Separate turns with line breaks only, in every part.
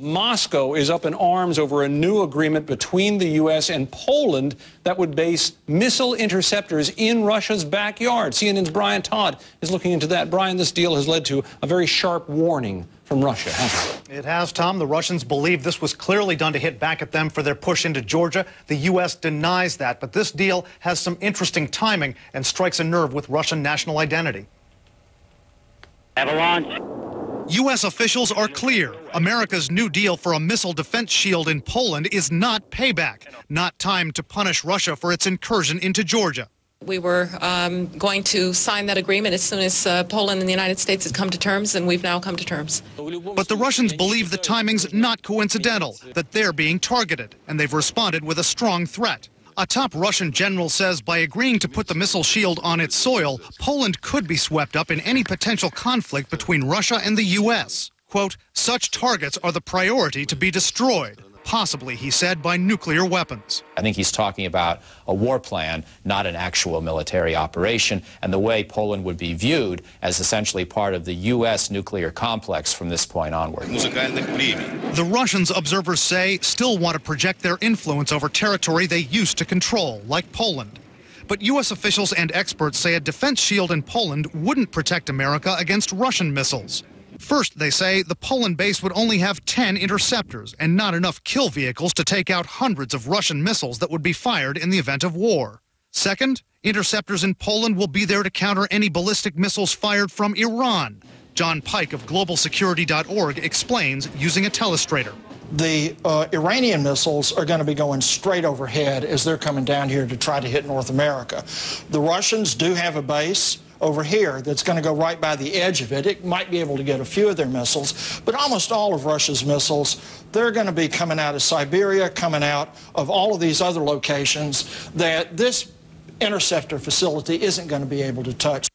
Moscow is up in arms over a new agreement between the U.S. and Poland that would base missile interceptors in Russia's backyard. CNN's Brian Todd is looking into that. Brian, this deal has led to a very sharp warning from Russia, hasn't it?
It has, Tom. The Russians believe this was clearly done to hit back at them for their push into Georgia. The U.S. denies that, but this deal has some interesting timing and strikes a nerve with Russian national identity.
Have a launch.
U.S. officials are clear. America's new deal for a missile defense shield in Poland is not payback, not time to punish Russia for its incursion into Georgia.
We were going to sign that agreement as soon as Poland and the United States had come to terms, and we've now come to terms.
But the Russians believe the timing's not coincidental, that they're being targeted, and they've responded with a strong threat. A top Russian general says by agreeing to put the missile shield on its soil, Poland could be swept up in any potential conflict between Russia and the U.S. Quote, such targets are the priority to be destroyed, possibly, he said, by nuclear weapons.
I think he's talking about a war plan, not an actual military operation, and the way Poland would be viewed as essentially part of the U.S. nuclear complex from this point onward.
The Russians, observers say, still want to project their influence over territory they used to control, like Poland. But U.S. officials and experts say a defense shield in Poland wouldn't protect America against Russian missiles. First, they say the Poland base would only have 10 interceptors and not enough kill vehicles to take out hundreds of Russian missiles that would be fired in the event of war. Second, interceptors in Poland will be there to counter any ballistic missiles fired from Iran. John Pike of globalsecurity.org explains using a telestrator.
The Iranian missiles are going to be going straight overhead as they're coming down here to try to hit North America. The Russians do have a base over here that's going to go right by the edge of it. It might be able to get a few of their missiles, but almost all of Russia's missiles, they're going to be coming out of Siberia, coming out of all of these other locations that this interceptor facility isn't going to be able to touch.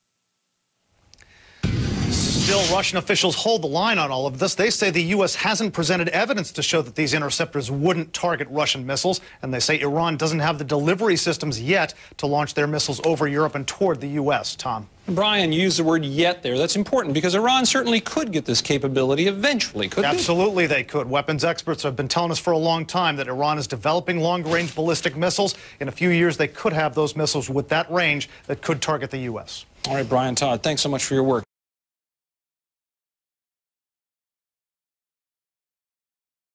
Still, Russian officials hold the line on all of this. They say the U.S. hasn't presented evidence to show that these interceptors wouldn't target Russian missiles, and they say Iran doesn't have the delivery systems yet to launch their missiles over Europe and toward the U.S. Tom.
Brian used the word "yet" there. That's important because Iran certainly could get this capability eventually, couldn't it?
Absolutely they could. Weapons experts have been telling us for a long time that Iran is developing long-range ballistic missiles. In a few years, they could have those missiles with that range that could target the U.S.
All right, Brian Todd, thanks so much for your work.